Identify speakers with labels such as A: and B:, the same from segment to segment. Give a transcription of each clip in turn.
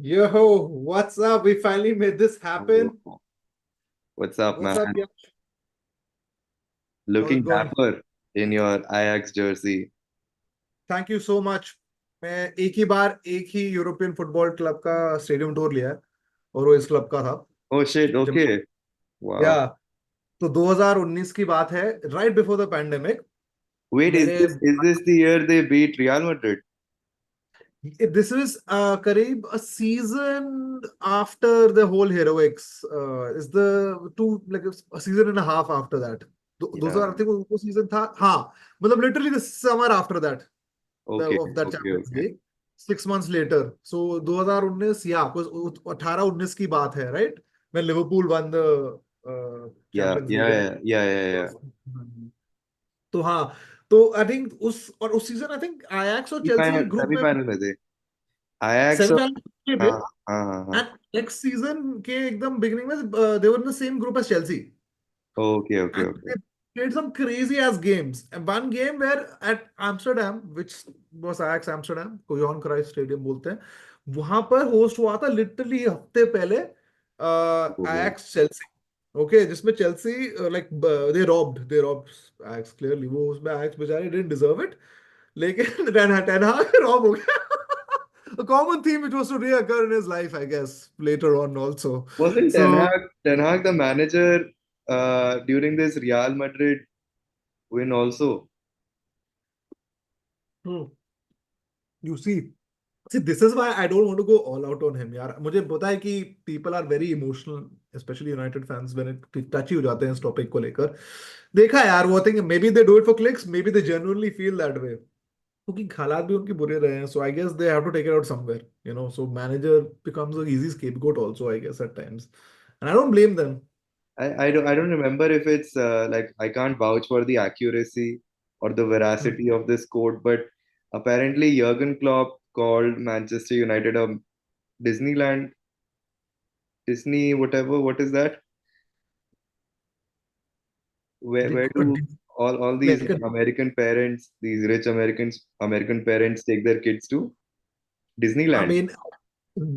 A: Yo, what's up? We finally made this happen.
B: Oh, what's up,
A: What's
B: man?
A: up, Yash? How's it
B: Looking
A: going?
B: dapper in your Ajax jersey.
A: Thank you so much. मैं एक ही बार एक ही European football club का stadium tour लिया है और वो इस club का था।
B: Oh shit,
A: जब
B: okay. Wow.
A: या तो 2019 की बात है, right before the pandemic.
B: Wait, is
A: मेरे
B: this the year they beat Real Madrid?
A: This is करीब a season after the whole heroics, is the two like a season and half after that.
B: Yeah.
A: 2000 I think वो सीजन था, हाँ। मतलब literally the summer after that
B: Okay,
A: of that
B: okay,
A: Champions
B: okay.
A: League 6 months later. So 2019, या कुछ 18-19 की बात है, right? When Liverpool won the
B: Yeah,
A: Champions
B: yeah,
A: League and
B: yeah, yeah, yeah, yeah.
A: तो हाँ, तो आई थिंक उस season I think Ajax और चेल्सी एक ग्रुप
B: सभी
A: में
B: फाइनल में थे। Ajax और
A: सेमीफाइनल में
B: हाँ
A: थे।
B: हाँ हाँ हाँ।
A: एंड नेक्स्ट सीजन के एकदम बिगिनिंग में they were in the same group as Chelsea.
B: Okay, okay,
A: And
B: okay.
A: they played some crazy ass games. And one game where at Amsterdam, which was Ajax Amsterdam, कोई Christ stadium बोलते हैं, वहां पर host हुआ था literally हफ्ते पहले
B: Oh,
A: Ajax Chelsea। Okay, जिसमें Chelsea like they robbed Ajax clearly. वो उसमें Ajax बेचारे डिडंट डिजर्व इट, लेकिन टेन हाग रॉब हो गया। A common theme which was to reoccur in his life, I guess, later on also.
B: wasn't
A: So,
B: Ten Hag the manager during this Real Madrid win also?
A: hmm, you see. See, this is why I don't want to go all out on him, यार। मुझे पता है कि people are very emotional, especially United fans, when it touchy हो जाते हैं इस topic को लेकर। देखा यार, वो think maybe they do it for clicks, maybe they genuinely feel that way, क्योंकि हालात भी उनके बुरे रहे हैं। So I guess they have to take it out somewhere, you know. So manager becomes an easy scapegoat also, I guess, at times, and I don't blame them.
B: I don't remember if it's like I can't vouch for the accuracy or the
A: Hmm.
B: veracity of this quote, but apparently Jurgen Klopp called Manchester United a Disneyland, Disney whatever. What is that? Where do all these
A: Like a,
B: American parents, these rich American parents take their kids to?
A: I
B: Disneyland.
A: mean,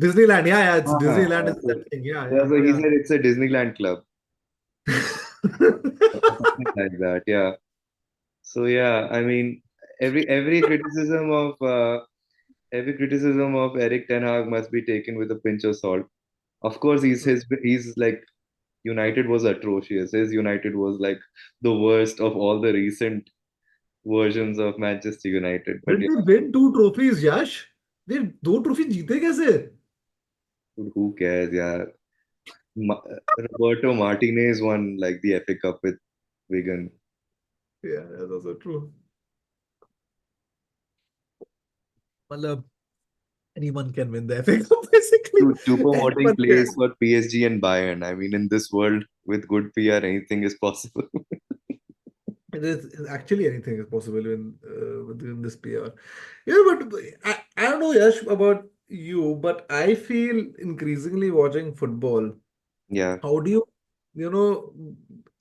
A: Disneyland, yeah, it's Disneyland
B: Ah,
A: is that thing, yeah,
B: yeah,
A: yeah,
B: so he
A: yeah.
B: said it's a Disneyland club or something like that. Yeah. So yeah, I mean, every criticism of Eric Ten Hag must be taken with a pinch of salt. Of course, he's like United was atrocious. His United was like the worst of all the recent versions of Manchester United. But
A: Did
B: yeah,
A: they win two trophies, Yash? they दो trophy जीते कैसे?
B: dude, who cares? Yeah, Roberto Martinez won like the FA Cup with Wigan.
A: Yeah, that's also true. मतलब anyone can win the FA Cup basically.
B: Two promoting
A: Anyone can.
B: plays for PSG and Bayern. I mean, in this world with good PR, anything is possible.
A: It is actually anything is possible within this PR. Yeah, but I don't know, Yash, about you, but I feel increasingly watching football.
B: Yeah.
A: How do you know,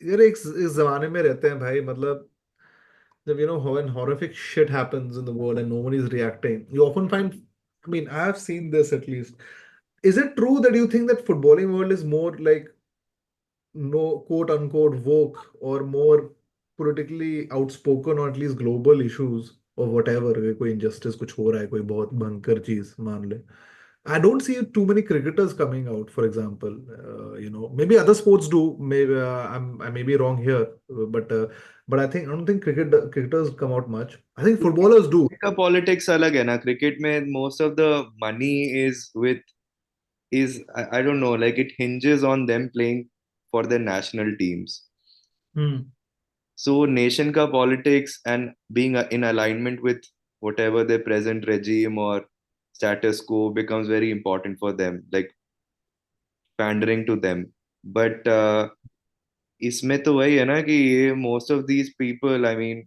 A: यार इस जमाने में रहते हैं भाई। मतलब जब when horrific shit happens in the world and no one is reacting, you often find, I mean, I have seen this at least. Is it true that you think that footballing world is more like no quote unquote woke or more politically outspoken, or at least global issues or whatever, कोई injustice कुछ हो रहा है, कोई बहुत भयंकर चीज मान ले। I don't see too many cricketers coming out, for example. Maybe other sports do. Maybe I may be wrong here, but I don't think cricketers come out much. I think footballers do.
B: का politics अलग है ना cricket में most of the money is I don't know like it hinges on them playing for their national teams.
A: Hmm.
B: So nation ka politics and being in alignment with whatever their present regime or status quo becomes very important for them, like pandering to them. But इसमें तो वही है ना कि ये most of these people I mean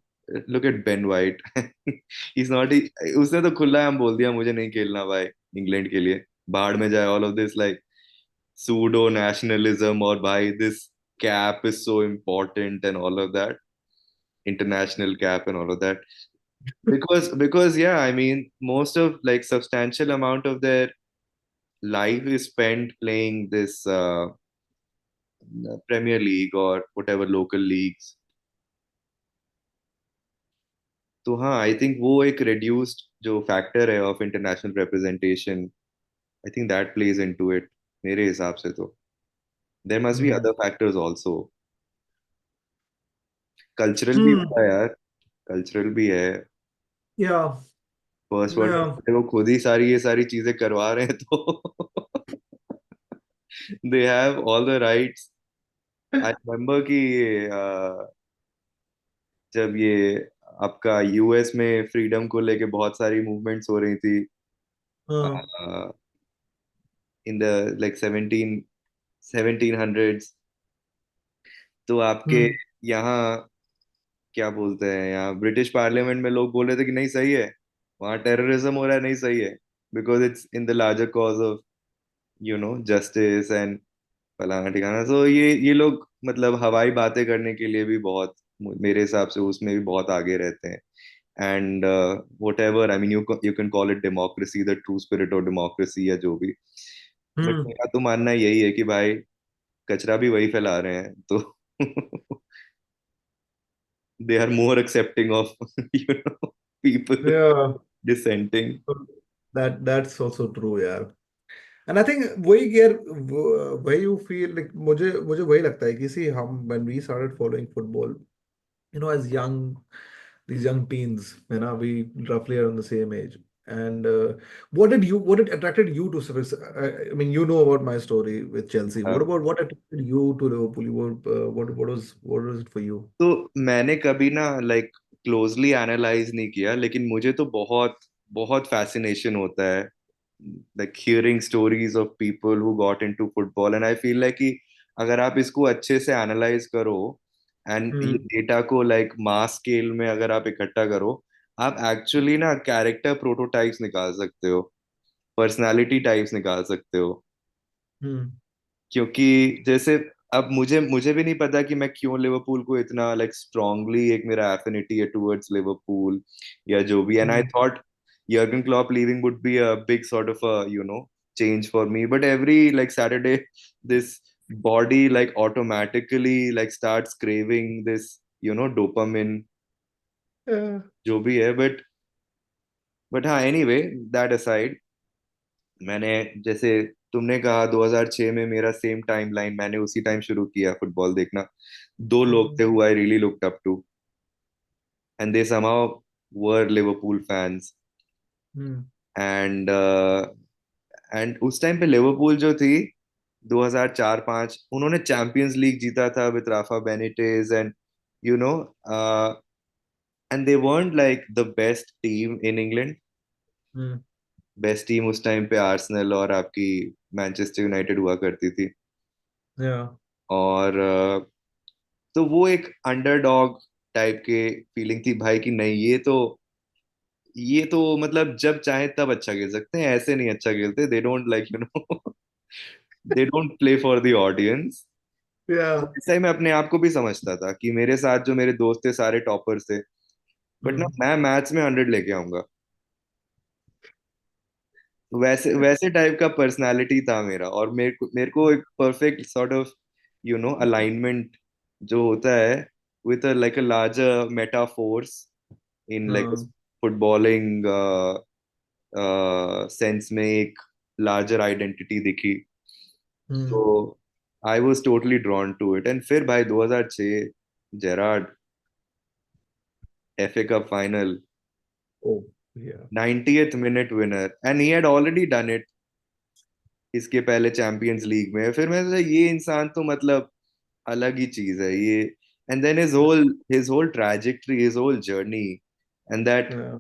B: look at Ben white is not उसने तो खुला हम बोल दिया मुझे नहीं खेलना भाई इंग्लैंड के लिए बाहर में जाए all of this like pseudo nationalism और भाई this cap is so important and all of that international cap and all of that because yeah I mean most of like substantial amount of their life is spent playing this Premier League or whatever local leagues. तो हाँ, आई think वो एक reduced जो factor है of international representation, I think that plays into it, मेरे हिसाब से तो। There must be
A: Hmm.
B: Other factors also. Cultural भी
A: Hmm.
B: होता है यार, कल्चरल भी है।
A: Yeah.
B: First world
A: Yeah.
B: Cup में वो खुद ही सारी ये सारी चीजें करवा रहे हैं तो they have all the rights. I remember कि जब ये आपका यूएस में फ्रीडम को लेके बहुत सारी मूवमेंट्स हो रही थी
A: हाँ.
B: इन द लाइक 1700s, तो आपके
A: Hmm.
B: यहाँ क्या बोलते हैं, यहाँ ब्रिटिश पार्लियामेंट में लोग बोल रहे थे कि नहीं सही है, वहाँ टेररिज्म हो रहा है, नहीं सही है, because it's in the larger cause of justice and फलाना ठिकाना। तो ये लोग मतलब हवाई बातें करने के लिए भी बहुत, मेरे हिसाब से उसमें भी बहुत आगे रहते हैं। And what ever, I mean you can call it democracy, the true spirit of democracy या जो भी। But
A: Hmm.
B: मेरा तो मानना यही है कि भाई कचरा भी वही फैला रहे हैं तो they are more accepting of people
A: Yeah.
B: dissenting.
A: That's also true यार. And I think वही यार, वही you feel like, मुझे मुझे वही लगता है कि see हम when we started following football, as young, these young teens, we roughly are on the same age. And what did attracted you to Spurs? I mean, you know about my story with Chelsea.
B: हाँ,
A: What attracted you to Liverpool? What was it for you?
B: तो मैंने कभी ना like closely analyse नहीं किया, लेकिन मुझे तो बहुत बहुत फैसिनेशन होता है like hearing stories of people who got into football, and I feel like कि अगर आप इसको अच्छे से एनालाइज करो एंड ये
A: Hmm.
B: डेटा को लाइक मास स्केल में अगर आप इकट्ठा करो, आप एक्चुअली ना कैरेक्टर प्रोटोटाइप्स निकाल सकते हो, पर्सनालिटी टाइप्स निकाल सकते हो।
A: Hmm.
B: क्योंकि जैसे अब मुझे मुझे भी नहीं पता कि मैं क्यों लिवरपूल को इतना लाइक स्ट्रांगली, एक मेरा एफिनिटी है टुवर्ड्स लिवरपूल या जो भी, and I
A: Hmm.
B: Thought Jurgen Klopp leaving would be a big sort of a change for me, but every like Saturday this body like automatically like starts craving this dopamine,
A: Yeah.
B: जो भी है, but हाँ, anyway, that aside, मैंने जैसे तुमने कहा 2006 में मेरा सेम टाइम लाइन, मैंने उसी टाइम शुरू किया फुटबॉल देखना। दो लोग थे
A: Hmm.
B: Who I really looked up to, and they somehow were Liverpool fans.
A: Hmm.
B: And and उस टाइम पे लिवरपूल जो थी 2004-5, उन्होंने चैंपियंस लीग जीता था with Rafa Benitez, and you know and they weren't like the best team in England।
A: Hmm.
B: Best team उस time पे Arsenal और आपकी मैनचेस्टर यूनाइटेड हुआ करती थी।
A: Yeah.
B: और तो वो एक अंडरडॉग टाइप के फीलिंग थी भाई कि नहीं, ये तो मतलब जब चाहे तब अच्छा खेल सकते हैं, ऐसे नहीं अच्छा खेलते, they don't like they don't play for the audience.
A: Yeah.
B: ऐसा ही मैं अपने आप को भी समझता था कि मेरे साथ जो मेरे दोस्त थे सारे टॉपर्स थे, बट ना
A: Hmm.
B: मैं मैथ्स में 100 लेके आऊंगा, वैसे वैसे टाइप का पर्सनालिटी था मेरा। और मेरे को एक परफेक्ट सॉर्ट ऑफ अलाइनमेंट जो होता है with like a larger metaphors in like
A: हाँ.
B: फुटबॉलिंग सेंस में एक लार्जर आइडेंटिटी दिखी, तो
A: Hmm.
B: I was totally drawn to it. And फिर भाई 2006 Gerrard, FA cup final,
A: Oh, yeah.
B: 90th minute winner, and he had already done it इसके पहले champions league में। फिर मैं सोचा ये इंसान तो मतलब अलग ही चीज है ये। And then his whole trajectory, his whole journey, and that
A: Yeah.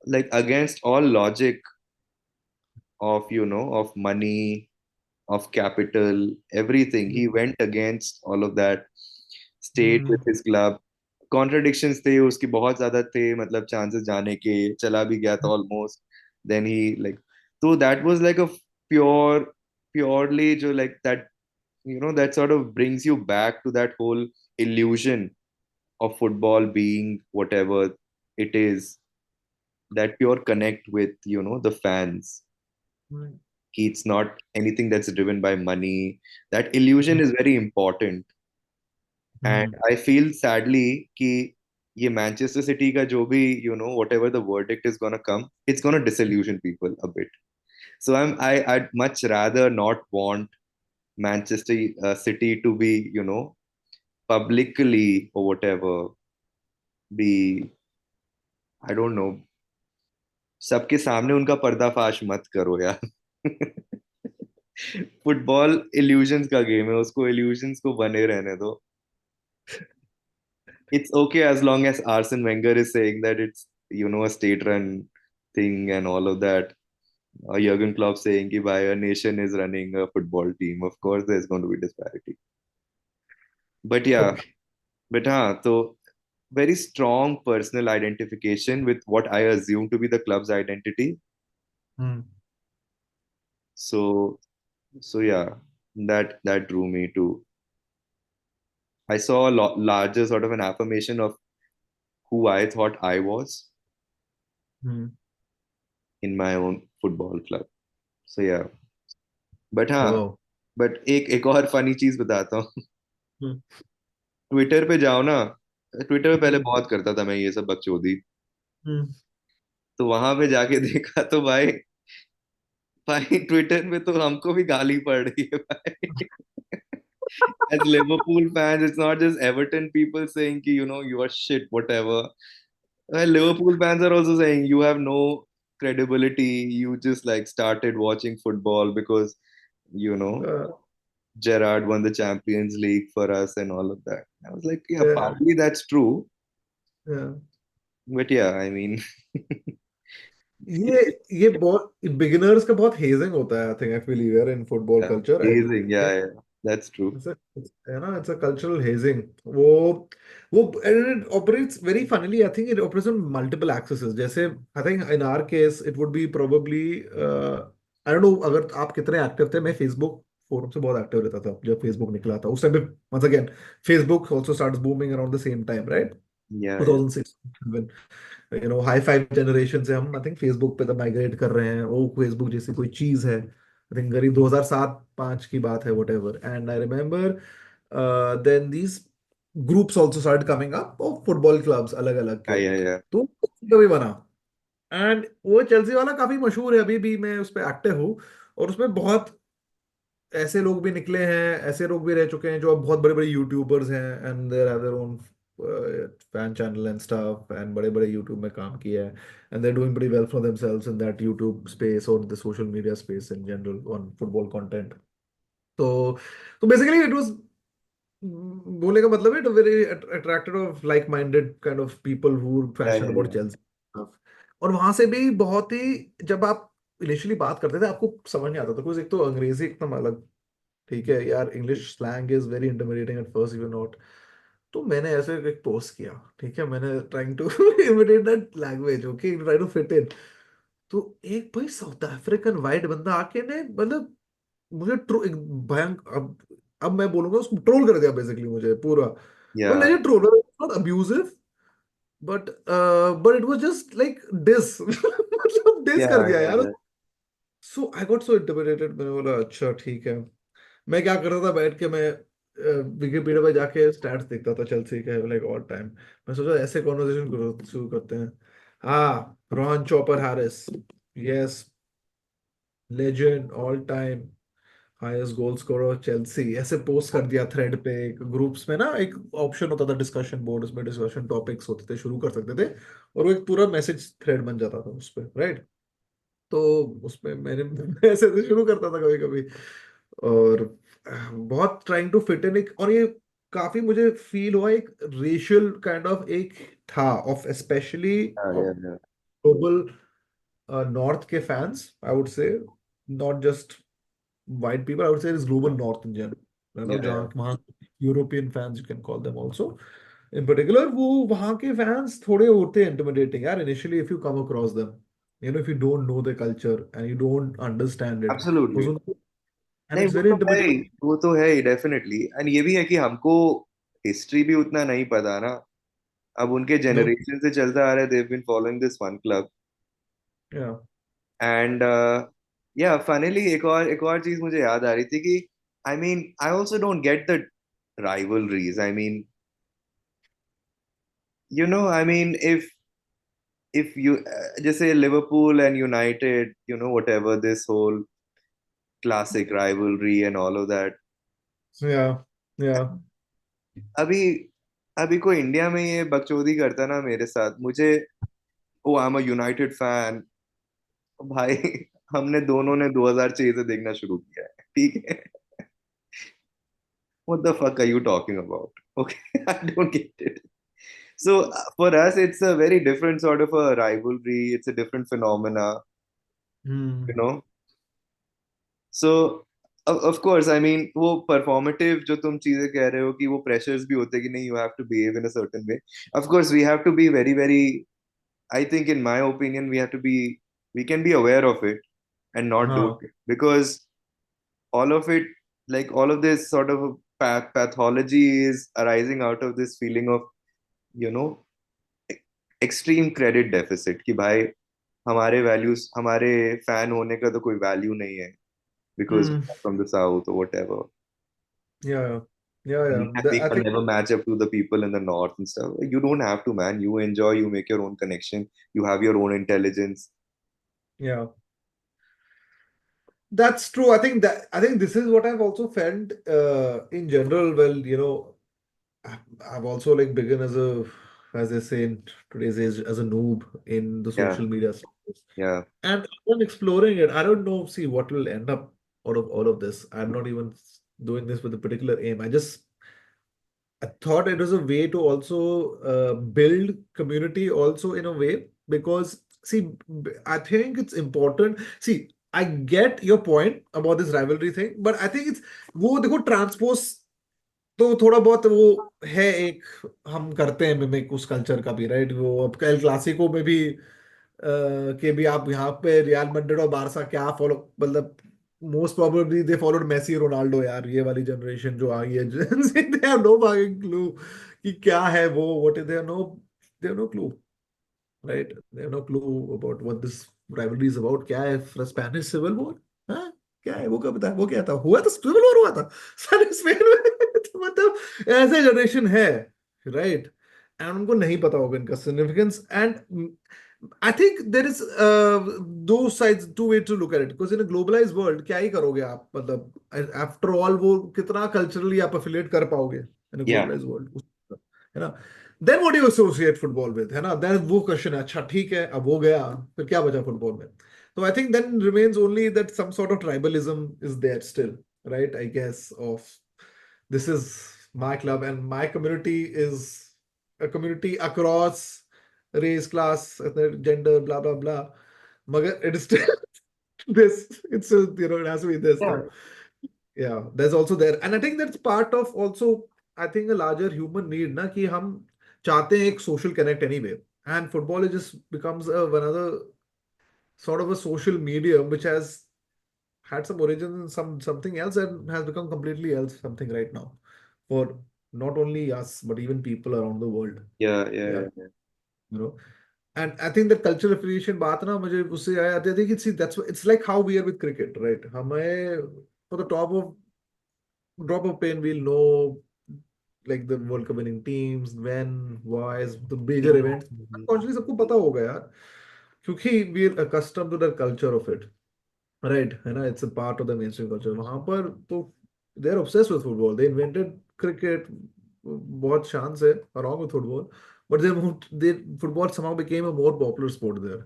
B: like against all logic of of money, of capital, everything, he went against all of that, stayed with
A: Hmm.
B: his club। Contradictions थे उसकी बहुत ज्यादा थे, मतलब chances जाने के, चला भी गया था ऑलमोस्ट, देन ही लाइक, तो that was like a pure purely जो like that that sort of brings you back to that whole illusion of football being whatever it is, that pure connect with the fans,
A: Hmm.
B: it's not anything that's driven by money. That illusion is very important. And
A: Hmm.
B: I feel sadly कि ये Manchester city का जो भी whatever the verdict is gonna come, it's gonna disillusion people a bit. So I'd much rather not want Manchester City to be publicly or whatever, be, I don't know, सबके सामने उनका पर्दाफाश मत करो यार. फुटबॉल इल्यूजन्स का game है, उसको इल्यूजन्स को बने रहने दो. It's okay as long as Arsene Wenger is saying that it's a state run thing and all of that. Jurgen Klopp saying कि भाई a nation is running a football team. Of course, there's going to be disparity. But yeah,
A: Okay.
B: but हाँ, so very strong personal identification with what I assume to be the club's identity.
A: Hmm.
B: So so yeah, that drew me to. I saw a lot larger sort of an affirmation of who I thought I was
A: Hmm.
B: in my own football club. So yeah, but हाँ,
A: Wow.
B: But एक और funny चीज बताता हूँ.
A: Hmm.
B: Twitter पे जाओ ना. Twitter पे पहले
A: Hmm.
B: बहुत करता था मैं ये सब बकचोदी.
A: Hmm.
B: तो वहां पे जाके देखा तो भाई, भाई ट्विटर में तो हमको भी गाली पड़ रही है भाई. As Liverpool fans, it's not just Everton people saying कि you are shit whatever. Liverpool fans are also saying you have no credibility. You just like started watching football because you know
A: Uh,
B: Gerrard won the Champions League for us and all of that. I was like, yeah,
A: yeah.
B: partly that's true,
A: Yeah.
B: but yeah, I mean,
A: ये ये बहुत beginners का बहुत hedging होता है आई think I feel here in football
B: yeah,
A: culture I
B: hazing, yeah, yeah, that's true.
A: है ना it's a cultural hedging वो and it operates very funnily I think it operates on multiple axes जैसे I think in our case it would be probably I don't know अगर आप कितने active थे मैं Facebook forum से बहुत active रहता था जब फेसबुक निकला था उस टाइम पे once again Facebook also starts booming around the same time right
B: Yeah, yeah,
A: 2006 high five generation से हम आई थिंक फेसबुक पे तो माइग्रेट कर रहे हैं वो फेसबुक जैसी कोई चीज है आई थिंक करीब 2007-5 की बात है whatever and I remember then these groups also started coming up of football clubs अलग अलग
B: yeah,
A: के
B: yeah, yeah,
A: तो कभी बना एंड वो चेल्सी वाला काफी मशहूर है अभी भी मैं उस पर एक्टिव हूँ और उसमें बहुत ऐसे लोग भी निकले हैं ऐसे लोग भी रह चुके हैं जो अब बहुत बड़े बड़े यूट्यूबर्स हैं and there have their own fan channel and stuff and बड़े बड़े यूट्यूब में काम किया है and they are doing pretty well for themselves in that YouTube space और the social media space in general on football content तो basically it was बोलने का मतलब है very attracted of like minded kind of people who
B: yeah,
A: passionate
B: yeah,
A: about
B: yeah,
A: Chelsea और वहां से भी बहुत ही जब आप इनिशियली बात करते थे आपको समझ नहीं आता था कुछ एक तो अंग्रेजी एकदम अलग ठीक है यार English slang is very intimidating at first you not तो मैंने ऐसे एक पोस्ट किया ठीक है मैंने trying to imitate that language okay try to fit in तो एक भाई साउथ अफ्रीकन वाइट बंदा आके ने मतलब मुझे एक भयंकर अब मैं बोलूंगा उसको ट्रोल कर दिया बेसिकली मुझे पूरा और
B: yeah,
A: legit troll not abusive but it was just like diss मतलब डिस कर
B: yeah,
A: दिया
B: yeah,
A: यार
B: yeah.
A: So I got so intimidated मैंने बोला अच्छा ठीक है मैं क्या करता था बैठ के मैं विकिपीडिया पे जाके स्टैट्स देखता था चेल्सी के लाइक ऑल टाइम मैं सोचा ऐसे कॉन्वर्सेशन शुरू करते हैं हाँ Ron chopper Harris yes legend all time highest goal scorer Chelsea ऐसे पोस्ट कर दिया थ्रेड पे ग्रुप्स में ना एक ऑप्शन होता था डिस्कशन बोर्ड उसमें डिस्कशन टॉपिक्स होते थे शुरू कर सकते थे और वो एक पूरा मैसेज थ्रेड बन जाता था उस पर राइट तो उसमें मैंने मैं ऐसे ऐसे शुरू करता था कभी कभी और बहुत ट्राइंग टू फिट इन एक और ये काफी मुझे फील हुआ एक रेशियल काइंड ऑफ एक था of specially
B: Yeah,
A: of
B: yeah, yeah.
A: Global north के fans I would say not just white people I would say is global north in general
B: Yeah, yeah.
A: जहाँ वहाँ European fans you can call them also in particular वो वहाँ के fans थोड़े होते हैं intimidating यार initially if you come across them if you don't know the culture and you don't understand it तो
B: Absolutely.
A: and
B: नहीं,
A: it's
B: वो
A: very
B: तो है ही,
A: intimidating
B: वो तो है ही डेफिनेटली. एंड ये भी है कि हमको हिस्ट्री भी उतना नहीं पता ना. अब उनके
A: no
B: जनरेशन से चलता आ रहा है, they've been following this one club.
A: yeah
B: and yeah funnily एक और चीज मुझे याद आ रही थी कि I also don't get the rivalries. I mean, if you just say Liverpool and United, whatever this whole classic rivalry and all of that.
A: Yeah, yeah.
B: अभी अभी कोई इंडिया में ये बकचोदी करता ना मेरे साथ, मुझे, oh I am a United fan भाई। हमने दोनों ने 2006 से देखना शुरू किया है, ठीक है? What the fuck are you talking about? Okay, I don't get it. So for us, it's a very different sort of a rivalry. It's a different phenomena, you
A: Hmm.
B: know. So of course, I mean, वो performative जो तुम चीजें कह रहे हो कि वो pressures भी होते हैं कि नहीं, you have to behave in a certain way. Of course, we have to be very, very. I think, in my opinion, we can be aware of it and not do
A: हाँ.
B: it, because all of it, like all of this sort of pathology is arising out of this feeling of, you know, extreme credit deficit कि भाई हमारे values, हमारे fan होने का तो कोई value नहीं है because
A: Hmm.
B: from the south or whatever.
A: Yeah, yeah, yeah.
B: We
A: I
B: can
A: think,
B: never match up to the people in the north and stuff. You don't have to, man. You enjoy, you make your own connection, you have your own intelligence.
A: yeah. That's true. I think this is what I've also felt in general. Well, I've also like begun as they say in today's age, as a noob in the
B: Yeah,
A: social media space.
B: yeah,
A: And I'm exploring it. I don't know, see what will end up out of all of this. I'm not even doing this with a particular aim. I thought it was a way to also build community also in a way because see, I think it's important. See, I get your point about this rivalry thing, but I think it's वो देखो transpose तो थोड़ा बहुत वो है एक हम करते हैं मिमिक उस कल्चर का भी राइट वो अब एल क्लासिको में भी के भी आप यहाँ पे रियल मैड्रिड और बारसा क्या फॉलो मतलब most probably they followed Messi Ronaldo यार ये वाली जनरेशन जो आई है they have no fucking clue कि क्या है वो what is they have no clue right they have no clue about what this rivalry is about क्या है स्पेनिश सिविल वॉर हाँ क्या है वो कब था वो क्या था हुआ था सिविल वॉर हुआ था सारे स्पेन में तो मतलब ऐसे जनरेशन है राइट एंड उनको नहीं पता होगा इनका significance and I think there is दो sides two way to look at it because in globalize world क्या ही करोगे आप मतलब आफ्टर ऑल वो कितना कल्चरली आप अफिलिएट कर पाओगे इन
B: yeah.
A: ग्लोबलाइज वर्ल्ड है ना then what do associate football with है ना देन वो क्वेश्चन है अच्छा ठीक है अब वो गया फिर क्या बचा फुटबॉल में तो I think then remains only that some sort of tribalism is there still right I guess of this is my club and my community is a community across race class gender blah blah blah magar it is still this it's still it has to be this
B: Yeah.
A: though yeah there's also there and I think that's part of also I think a larger human need na ki hum चाहते हैं एक social connect anyway and football it just becomes another sort of a social medium which has had some origins in something else and has become completely else something right now for not only us but even people around the world.
B: Yeah, yeah,
A: Yeah,
B: yeah, yeah.
A: you know. And I think that cultural affiliation बात ना मुझे उससे आया I think it's that's it's like how we are with cricket, right? हमें for the top of drop of pain we'll know like the World Cup winning teams, when, why, the major events.
B: Mhm.
A: Consciously सबको पता होगा यार क्योंकि we are accustomed to the culture of it. Right है ना it's a part of the mainstream culture वहां पर तो they are obsessed with football they invented cricket बहुत शान से along with football but they football somehow became a more popular sport there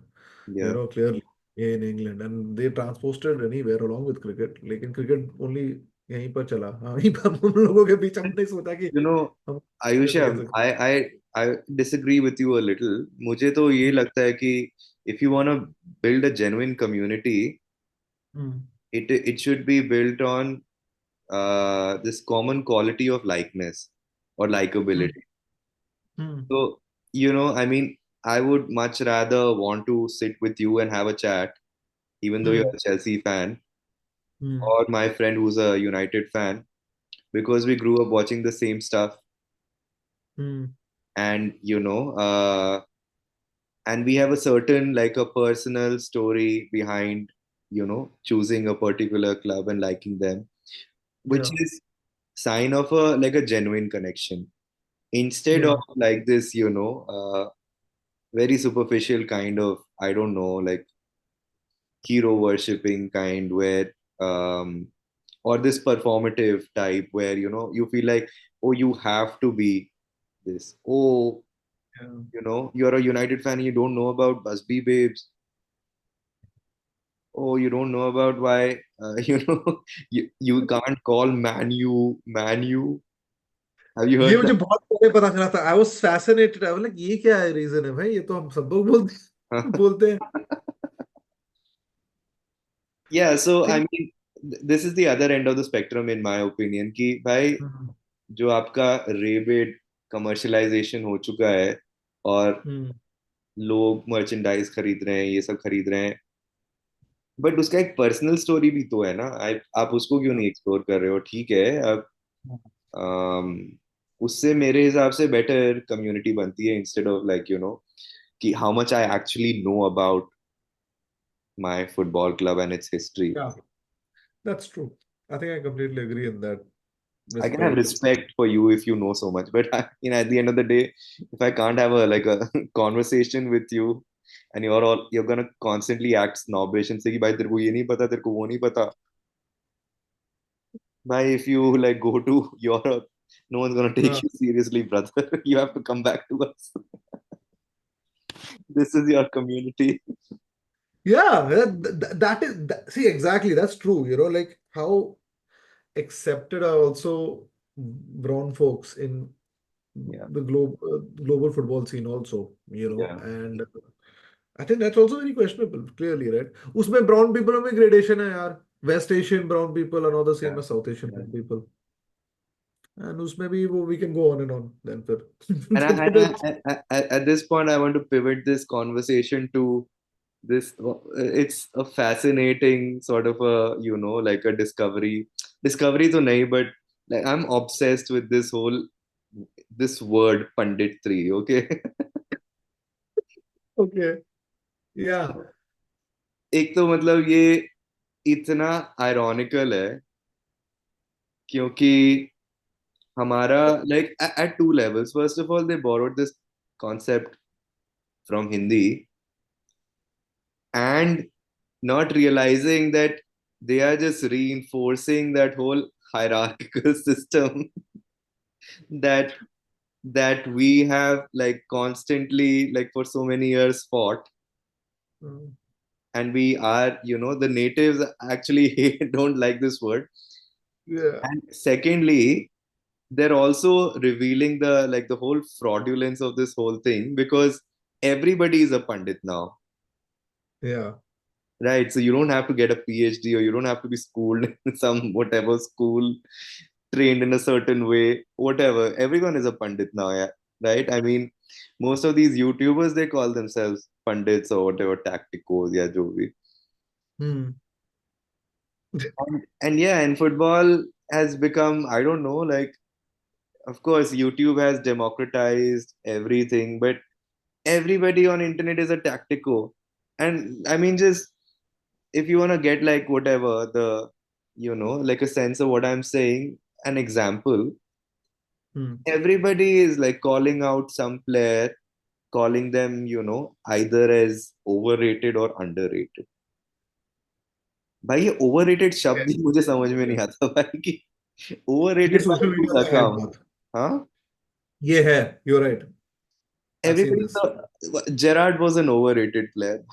B: Yeah.
A: clearly in England and they transposed it anywhere along with cricket लेकिन cricket only यहीं पर चला हाँ यहीं पर हम लोगों के बीच हमने सोचा कि
B: You know,
A: हम कैसे
B: Ayusha,
A: खेल सकते
B: I disagree with you a little. मुझे तो ये
A: हैं
B: लगता है कि if you want to build a genuine community,
A: hmm
B: it should be built on this common quality of likeness or
A: hmm
B: likability.
A: Hmm
B: So, I would much rather want to sit with you and have a chat, even though you're
A: hmm
B: a Chelsea fan,
A: hmm
B: or my friend who's a United fan, because we grew up watching the same stuff,
A: hmm
B: and and we have a certain, like, a personal story behind. choosing a particular club and liking them, which
A: Yeah.
B: is sign of a like a genuine connection instead of
A: Yeah.
B: like this, very superficial kind of, I don't know, like hero worshipping kind where or this performative type where you feel like, oh, you have to be this, oh,
A: Yeah.
B: you're a United fan and you don't know about Busby Babes. Oh, you don't know about why, you can't call Manu. Have you
A: ये
B: heard
A: मुझे बहुत पहले पता चला था। I was fascinated. I was like ये क्या है रीजन है भाई, ये तो हम सब लोग
B: that?
A: बोलते हैं।
B: Yeah, so I
A: think.
B: mean, this is the other end of the spectrum in my opinion कि भाई जो आपका रेबिड कमर्शलाइजेशन हो चुका है और
A: हम्म।
B: लोग मर्चेंडाइज खरीद रहे हैं, ये सब खरीद रहे हैं, बट उसका एक पर्सनल स्टोरी भी तो है ना। आप उसको क्यों नहीं एक्सप्लोर कर रहे हो? ठीक है, अब अम, उससे मेरे हिसाब से बेटर कम्युनिटी बनती है इंस्टेड ऑफ लाइक कि how much I actually know about my football club and its history.
A: Yeah that's true. I think I completely agree in that
B: I can have
A: respect.
B: respect for you if you know so much, but at the end of the day, if I can't have a like a conversation with you, and you're gonna constantly act snobbish and say कि भाई तेरे को ये नहीं पता, तेरे को वो नहीं पता. भाई, if you like go to Europe, no one's gonna take you seriously, brother. You have to come back to us. This is your community.
A: Yeah, that is see exactly that's true. Like how accepted are also brown folks in
B: Yeah,
A: the global football scene also.
B: yeah,
A: And I think that's also very questionable. Clearly, right? उसमें brown people में gradation है यार. West Asian brown people are not the
B: yeah,
A: same as South Asian
B: yeah.
A: brown people. And उसमें भी वो we can go on and on then फिर.
B: And
A: फिर
B: at this point, I want to pivot this conversation to this. It's a fascinating sort of a like a discovery to nahi, but like I'm obsessed with this word Pundit 3. Okay.
A: okay. Yeah.
B: एक तो मतलब ये इतना ironical है क्योंकि हमारा like at two levels. First of all, they borrowed this concept from Hindi and not realizing that they are just reinforcing that whole hierarchical system that we have like constantly like for so many years fought,
A: Mm.
B: and we are the natives actually don't like this word.
A: Yeah.
B: And secondly, they're also revealing the like the whole fraudulence of this whole thing because everybody is a pundit now,
A: Yeah.
B: right? So you don't have to get a PhD or you don't have to be schooled in some whatever school, trained in a certain way, whatever. Everyone is a pundit now, yeah, right? I mean, most of these YouTubers they call themselves pundits or whatever, tacticos, yeah, jo bhi.
A: Hmm.
B: And yeah, and football has become, I don't know, like of course YouTube has democratized everything, but everybody on internet is a tactico. And I mean, just if you want to get like whatever the like a sense of what I'm saying, an example,
A: Hmm.
B: everybody is like calling out some player, calling them either as overrated or underrated. भाई ये overrated शब्द ही मुझे समझ में नहीं आता भाई कि
A: ये
B: overrated by
A: social
B: whose
A: media का है
B: account.
A: बहुत।
B: Huh?
A: ये है। You right. I seen
B: Everybody
A: this.
B: thought Gerard was an overrated player.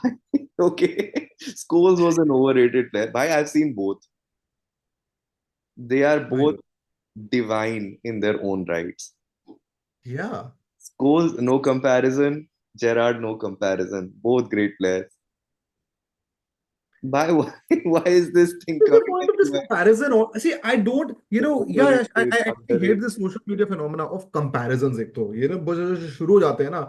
B: Okay. Scholes was an overrated player. Bhai, I've seen both. They are
A: I
B: both divine in their own rights.
A: या
B: Scholes, no comparison. Gerard, no comparison. Both great players. Why is this thing
A: the
B: coming
A: point of this
B: everywhere?
A: comparison see I don't yeah, yeah,
B: Overrated,
A: I actually hate
B: underrated.
A: this social media phenomena of comparisons एक तो ये ना बस शुरू हो जाते हैं ना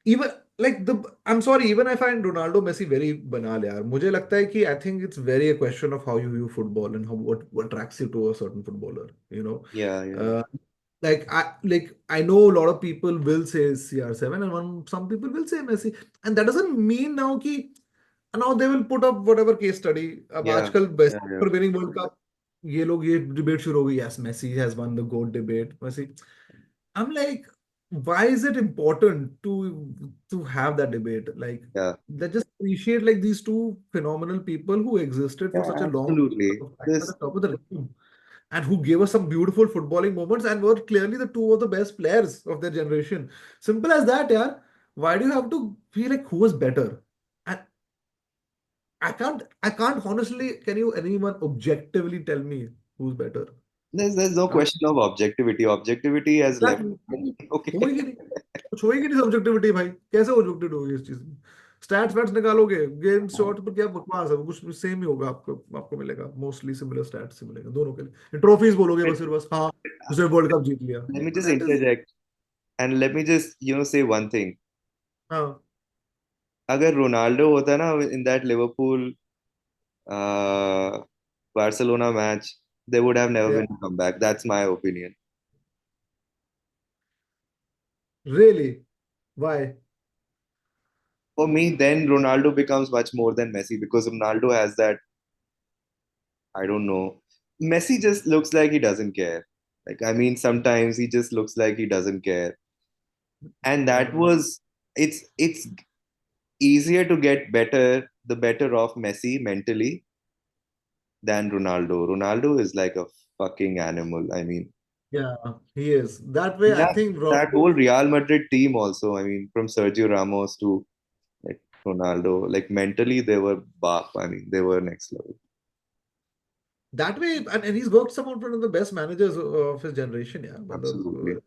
A: even like the I'm sorry even I find Ronaldo Messi very banal यार मुझे लगता है कि I think it's very a question of how you view football and how what attracts you to a certain footballer.
B: Yeah, yeah.
A: uh, like I know a lot of people will say CR7 and some people will say Messi and that doesn't mean now कि And now they will put up whatever case study. अब
B: Yeah,
A: आजकल best
B: yeah, yeah.
A: For winning world cup ये लोग ये debate शुरू हो गई, yes Messi has won the goat debate Messi. I'm like, why is it important to have that debate? Like,
B: Yeah,
A: that just appreciate like these two phenomenal people who existed for such
B: yeah,
A: a long
B: absolutely.
A: time at the
B: This
A: top of the game and who gave us some beautiful footballing moments and were clearly the two of the best players of their generation. Simple as that, yeah. Why do you have to feel like who was better? And I can't honestly, can you anyone objectively tell me who's better?
B: there's no
A: Can't.
B: question of objectivity. Objectivity has left.
A: Exactly.
B: Okay.
A: होएगी नहीं. कुछ होएगी नहीं subjectivity भाई, कैसे objective होगी इस चीज में. स्टैट्स वैट्स निकालोगे गेम शॉट पर क्या बकवास है, वो कुछ सेम ही होगा, आपको आपको मिलेगा मोस्टली सिमिलर स्टैट्स ही मिलेगा दोनों के लिए. ट्रॉफीज बोलोगे बस, फिर बस हाँ उसने वर्ल्ड कप जीत लिया.
B: Let me just
A: that is.
B: interject and let me just say one thing.
A: हाँ.
B: अगर रोनाल्डो होता ना in that Liverpool Barcelona match, they would have never
A: या.
B: been a comeback. That's my opinion.
A: Really. Why.
B: For me, then Ronaldo becomes much more than Messi because Ronaldo has that, I don't know. Messi just looks like he doesn't care. Like, I mean, sometimes he just looks like he doesn't care. And that
A: या.
B: was, it's easier to get the better of Messi mentally than Ronaldo. Ronaldo is like a fucking animal. I mean,
A: या. He is that way
B: and
A: I
B: that
A: think.
B: that whole Real Madrid team also. I mean, from Sergio Ramos to like Ronaldo, like mentally they were bap. I mean, they were next level.
A: That way, and he's worked some of one of the best managers of his generation. Yeah,
B: Absolutely.
A: मतलब,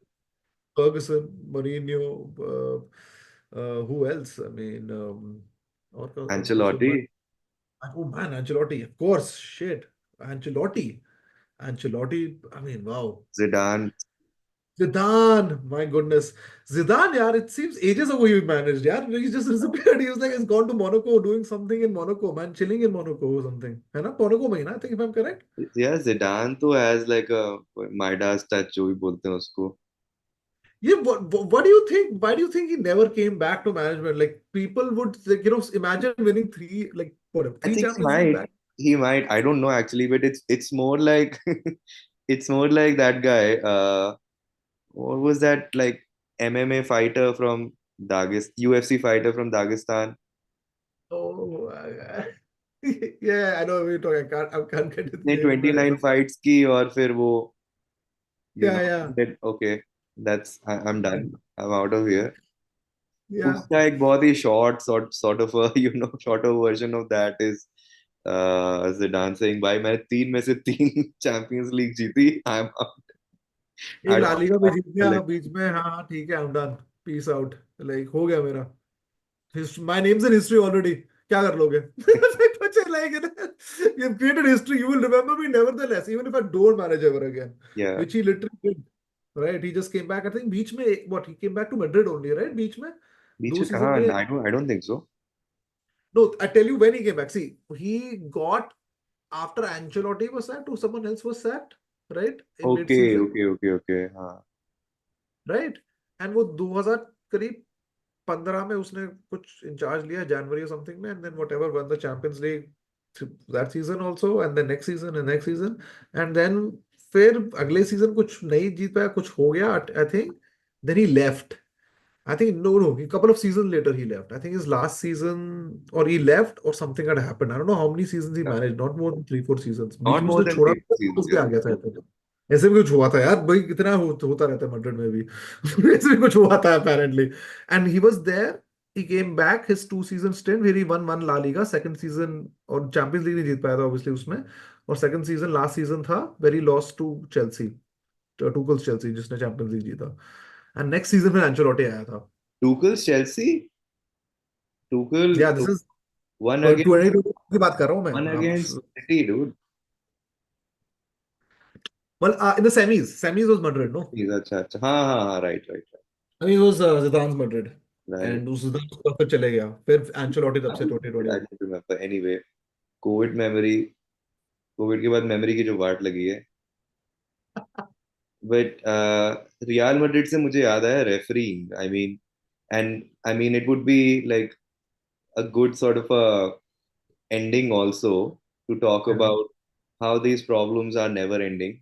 A: Ferguson, Mourinho, who else? I mean, और दूसरे
B: Ancelotti,
A: oh man, Ancelotti, of course, shit, Ancelotti. I mean, wow.
B: Zidane.
A: Zidane, my goodness, Zidane, yeah. It seems ages ago he managed. Yeah, he just disappeared. He was like he's gone to Monaco, doing something in Monaco, man, chilling in Monaco or something. है ना? Monaco में ही ना? I think if I'm correct.
B: Yeah, Zidane too has like a Midas touch जो भी बोलते हैं उसको.
A: Yeah, what do you think? Why do you think he never came back to management? Like people would like, imagine winning three, like what,
B: I
A: three
B: think
A: Champions League back.
B: he might. I don't know actually, but it's more like it's more like that guy. What was that like MMA fighter from Dagestan, UFC fighter from Dagestan?
A: Oh, yeah, I know what you're talking. I can't get his
B: ने
A: name.
B: 29 fights की और फिर वो
A: Yeah, yeah,
B: that okay, I'm done. I'm out of here.
A: yeah.
B: उसका एक बहुत ही sort of a shorter version of that is Zidane saying भाई मैंने तीन में से तीन चैंपियंस लीग जीती. I'm out.
A: एक
B: I
A: लालिगा भी जीत
B: don't
A: गया
B: like
A: बीच में. हाँ हाँ, ठीक है, I'm done. Peace out. Like हो गया मेरा. My name's in history already. क्या कर लोगे? Like, you've created history. You will remember me nevertheless, even if I don't manage ever again.
B: yeah.
A: Which he literally did. Right? He just came back. I think बीच में what he came back to Madrid only, right? बीच में
B: बीच
A: दो
B: में
A: season
B: कहाँ
A: के लिए.
B: I don't think so.
A: No, I tell you when he came back. See, he got after Ancelotti was sacked, or someone else was sacked, right? In
B: Okay,
A: mid-season,
B: okay, okay, okay. हाँ.
A: right? And वो 2000 करीब 15 में उसने कुछ in charge लिया जनवरी or something में, and then whatever won the Champions League that season also, and the next season and next season, and then फिर अगले सीजन कुछ नहीं जीत पाया, कुछ हो गया, I think. Then he left. I think no, a couple of seasons later he left. I think his last season or he left or something had happened. I don't know how many seasons he
B: Yeah.
A: managed. Not more than 3-4 seasons. Beach
B: Not
A: में
B: more
A: उसने
B: than
A: छोड़ा,
B: 3 seasons.
A: उस पे आ
B: Yeah.
A: गया था I think. ऐसे भी कुछ हुआ था यार भाई, कितना होता रहता है मैड्रिड में भी. ऐसे भी कुछ हुआ था apparently. And he was there. He came back his 2 season stint where he won one La Liga. Second season और Champions League नहीं जीत पाया था obviously उसमें. और second season last season था where he lost to Chelsea. Tuchel's Chelsea जिसने Champions League जीता. And next season फिर Ancelotti आया था.
B: Tuchel's Chelsea. Tuchel
A: Yeah, this is
B: won
A: पर
B: against
A: 2022 की बात कर रहा हूँ मैं.
B: won
A: आप
B: against City, dude.
A: well in the semis was Madrid, no?
B: He's अच्छा अच्छा हाँ हाँ हाँ right right right.
A: Semis was Zidane's Madrid.
B: Right.
A: And उस Zidane के बाद फिर चले गया, फिर Ancelotti तब
B: I
A: से
B: don't
A: 2020.
B: remember. Anyway, Covid memory Covid के बाद मेमोरी की जो वाट लगी है. बट रियल मैड्रिड से मुझे याद आया referring. I mean, and I mean it would be like a good sort of a ending also to talk
A: Yeah.
B: about how these problems are never ending.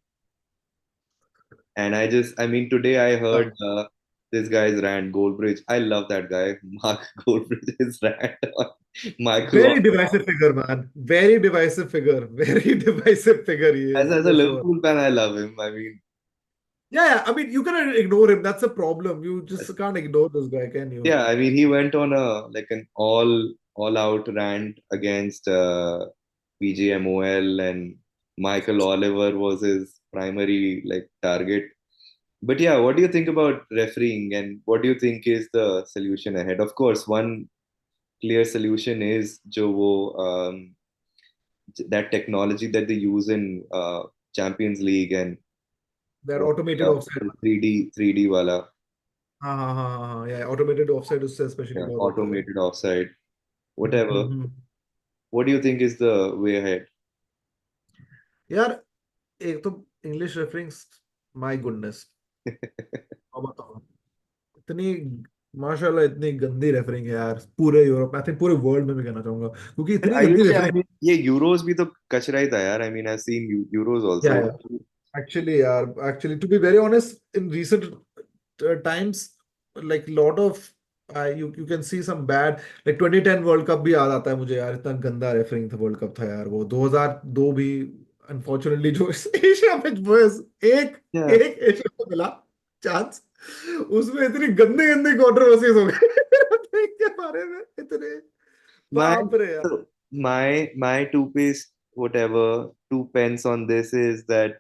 B: And I mean, today I heard this guy's rant, Goldbridge. I love that guy, Mark Goldbridge's rant on Michael.
A: Very divisive figure, man. Very divisive figure. Very divisive figure he is,
B: As a
A: for sure.
B: Liverpool fan, I love him. I mean,
A: Yeah, yeah. I mean, you cannot ignore him. That's a problem. You just can't ignore this guy, can you?
B: yeah, I mean, he went on a like an all out rant against PGMOL, and Michael Oliver was his primary like target. But yeah, what do you think about refereeing, and what do you think is the solution ahead? Of course, one clear solution is जो वो that technology that they use in Champions League and
A: That
B: what
A: automated offside.
B: 3D wala,
A: हाँ हाँ हाँ हाँ हाँ, yeah, automated offside उससे especially
B: yeah,
A: बहुत होता है.
B: automated offside,
A: hmm,
B: whatever.
A: Hmm.
B: What do you think is the way ahead?
A: यार एक तो इंग्लिश रेफरिंग्स, माय गुडनेस, अब बताओ, इतनी माशाल्लाह इतनी गंदी रेफरिंग है यार पूरे यूरोप में, आई थिंक पूरे वर्ल्ड में भी कहना चाहूंगा, क्योंकि
B: But
A: इतनी
B: I
A: गंदी
B: usually, I
A: रेफरिंग.
B: mean, ये यूरोस भी तो कचरा ही था यार. I mean, I've seen euros
A: या
B: also.
A: actually यार, actually to be very honest, in recent times, like lot of you can see some bad, like 2010 world cup भी याद आता है मुझे यार, इतना गंदा रेफरिंग था वर्ल्ड कप था यार वो, 2002 भी अनफॉर्चुनेटली जो एशिया में बस एक
B: Yeah,
A: एक एशिया को मिला चांस, उसमें इतनी गंदी गंदी कंट्रोवर्सीज हो गई देख के बारे में इतने,
B: my
A: बाप रे यार.
B: so my two piece whatever two pence on this is that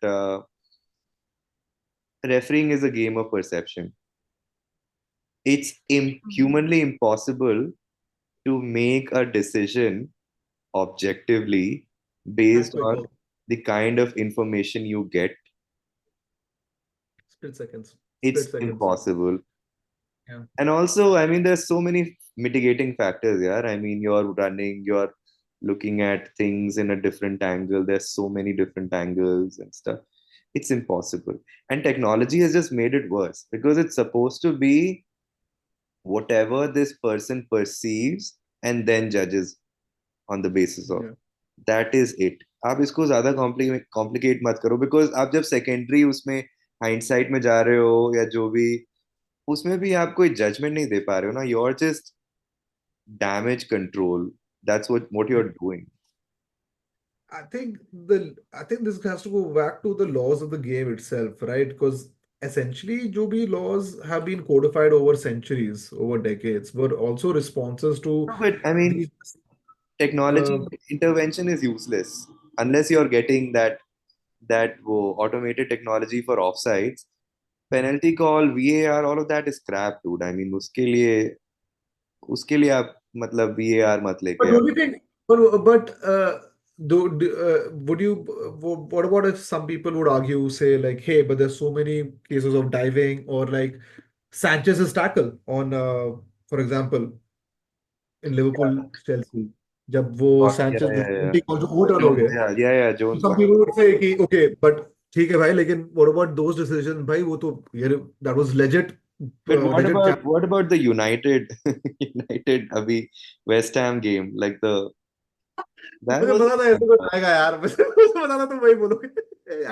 B: refereeing is a game of perception. It's humanly impossible to make a decision objectively
A: That
B: based
A: quick
B: on
A: also.
B: the kind of information you get.
A: Split seconds,
B: It's
A: split seconds.
B: impossible.
A: Yeah.
B: And also, I mean, there's so many mitigating factors here. I mean, you're running, you're looking at things in a different angle. There's so many different angles and stuff. It's impossible. And technology has just made it worse because it's supposed to be whatever this person perceives and then judges on the basis of.
A: Yeah.
B: That is it. आप इसको ज्यादा complicate मत करो because आप जब secondary उसमें hindsight में जा रहे हो या जो भी उसमें भी आप कोई जजमेंट नहीं दे पा रहे हो ना you are just damage control. That's what you're doing.
A: I think this has to go back to the laws of the game itself, right? Because essentially, जो भी laws have been codified over centuries, over decades, were also responses to
B: No, but I mean,
A: these.
B: technology
A: Uh,
B: intervention is useless unless you're getting that automated technology for offsides. Penalty call, VAR, all of that is crap, dude. I mean, उसके लिए आप मतलब VAR मत
A: but
B: लेके
A: don't
B: आओ.
A: you think? But would you? What about if some people would argue, say like, hey, but there's so many cases of diving or like Sanchez's tackle on, for example, in Liverpool Chelsea, जब वो
B: Yeah,
A: Sanchez
B: yeah, yeah.
A: Penalty call जो overturn हो गए,
B: Yeah, Jones
A: some
B: one.
A: people would say कि okay, but ठीक है भाई, लेकिन what about those decisions भाई, वो तो यार that was legit,
B: But what
A: legit
B: about
A: chance.
B: what about the United United अभी West Ham game? Like that
A: मुझे
B: was
A: पता था ऐसे कुछ आएगा यार, मुझे पता था तुम वही बोलोगे.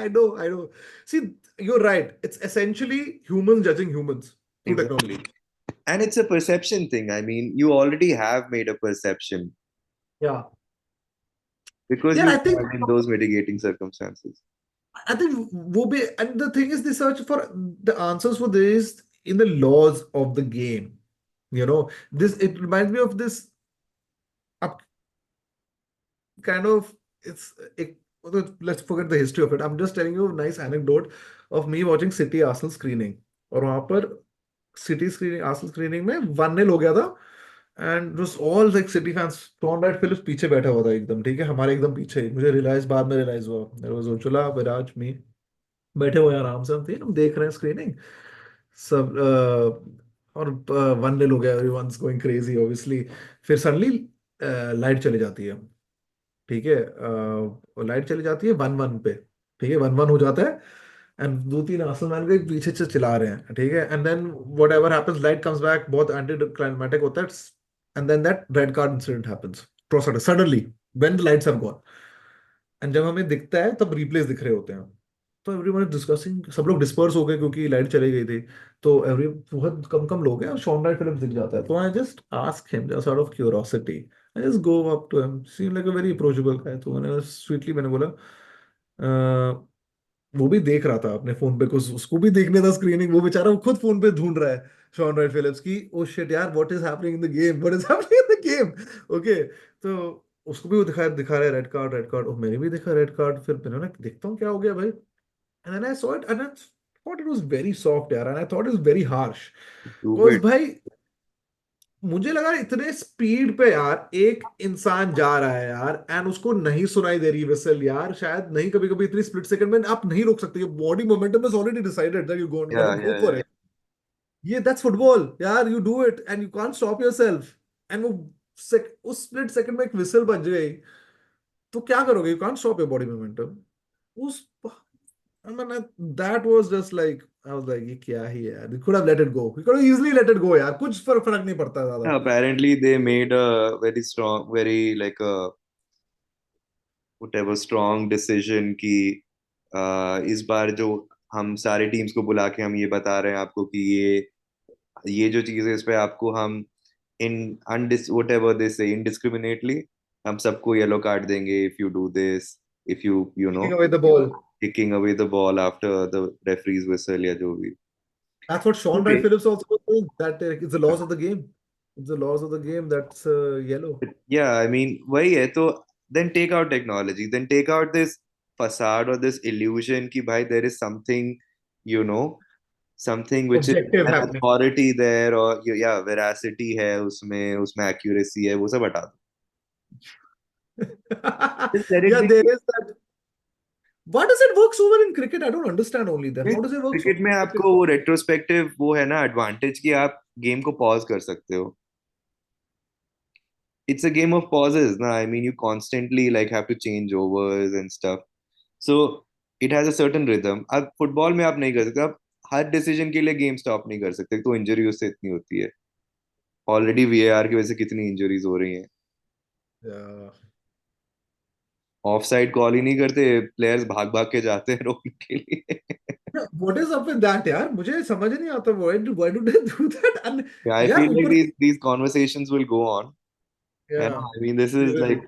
A: I know, see, you're right, it's essentially humans judging humans through technology.
B: exactly. And it's a perception thing. I mean, you already have made a perception
A: Yeah.
B: because
A: Yeah,
B: you
A: I think
B: are in those mitigating circumstances.
A: वो भी, and the thing is they search for the answers for this in the laws of the game. This, it reminds me of this up kind of, it's it, let's forget the history of it. I'm just telling you a nice anecdote of me watching City Arsenal screening. और वहां पर city screening, Arsenal screening में 1-0 हो गया था, and all like City fans. Tom Wright Phillips पीछे बैठा हुआ था एकदम, ठीक है, हमारे एकदम पीछे. मुझे रियलाइज, बाद में रियलाइज हुआ, देयर वाज उर्जुला, विराज, मी, बैठे हुए हैं आराम से, हम थे, हम देख रहे हैं स्क्रीनिंग सब. और 1-0 हो गया, एवरीवनस गोइंग क्रेजी ऑब्वियसली. फिर सडनली लाइट चली जाती है, ठीक है, लाइट चली जाती है 1-1 पे, ठीक है, 1-1 हो जाता है, एंड दो तीन आर्सेनल मैन के पीछे से चिल्ला रहे हैं, ठीक है, and then whatever happens, light comes back, बहुत एंटी क्लाइमेटिक होता है, and then that red card incident happens, suddenly when the lights have gone, and जब हमें दिखता है तब रिप्लेस दिख रहे होते हैं। तो एवरीवन इज डिस्कसिंग, सब लोग डिस्पर्स हो गए क्योंकि लाइट चली गई थी। तो एवरी बहुत कम कम लोग हैं और शॉन राइट फिल्म दिख जाता है। तो I just ask him just out of curiosity, I just go up to him, seem like a very approachable guy. तो मैंने स्वीटली मैंने बोला, वो भी देख रहा था अपने फोन पे कुछ, उसको भी देखने था स्क्रीनिंग, वो बेचारा वो खुद फोन पे ढूंढ रहा है शॉन राइट फिलिप्स की। ओ शिट यार, what is happening in the game, what is happening in the game. Okay, तो उसको भी वो दिखा रहा है रेड कार्ड रेड कार्ड, और मैंने भी देखा रेड कार्ड। फिर मैंने ना देखता हूँ क्या हो गया भाई, and then I saw it and I thought it was very soft यार, and I thought it was very harsh. Because
B: Stupid.
A: भाई मुझे लगा इतने स्पीड पे यार एक इंसान जा रहा है यार, एंड उसको नहीं सुनाई दे रही विसल यार, शायद नहीं, कभी कभी इतनी स्प्लिट सेकंड में आप नहीं रोक सकते, body momentum is already decided that you gonna
B: Yeah,
A: go
B: yeah,
A: for
B: yeah.
A: It. ये दैट्स फुटबॉल यार, you do it and you can't stop yourself. And वो उस स्प्लिट सेकंड में एक विसल बज गई, तो क्या करोगे, you can't stop your body momentum. उस I mean, that was just like, I was like, ये क्या ही है यार, you could have let it go, you could have easily let it go यार, कुछ फर्क नहीं पड़ता ज्यादा।
B: Yeah, apparently they made a very strong, very like a whatever strong decision कि इस बार जो हम सारे टीम्स को बुला के हम ये बता रहे हैं आपको कि ये जो चीज़ है इस पे आपको हम इन अनडिस whatever they say indiscriminately हम सबको येलो कार्ड देंगे if you do this, if you know
A: Taking away the ball.
B: kicking away the ball after the referee's whistle या जो भी.
A: That's what Sean Wright
B: Okay.
A: Phillips also was saying, that it's the laws of the game. It's the laws of the game that's yellow.
B: Yeah, I mean, वही है तो then take out technology, then take out this facade or this illusion कि भाई there is something, you know, something which is
A: Objective
B: an
A: happening.
B: authority there or yeah, veracity है उसमें accuracy है, वो सब हटा दो. Just let it
A: Yeah,
B: be.
A: there is that. Why does it work so well in cricket? I don't understand only then. How does it work so
B: cricket में
A: well in cricket?
B: आपको वो retrospective वो है ना advantage कि आप game को pause कर सकते हो. It's a game of pauses ना. I mean you constantly like have to change overs and stuff. So it has a certain rhythm. अब फुटबॉल में आप नहीं कर सकते, आप हर डिसीजन के लिए गेम स्टॉप नहीं कर सकते, तो इंजरी उससे इतनी होती है. ऑलरेडी वीएआर की वजह से कितनी इंजरीज हो रही हैं.
A: Yeah.
B: ऑफ साइड कॉल ही नहीं करते, प्लेयर्स भाग भाग के जाते हैं रोकने के लिए.
A: Yeah, what is up with that यार, मुझे समझ नहीं आता, why do they do that? And
B: आई
A: यार
B: फील लाइक
A: ऊपर से,
B: these conversations will go on, है
A: yeah,
B: ना. I mean this
A: they
B: is
A: will.
B: Like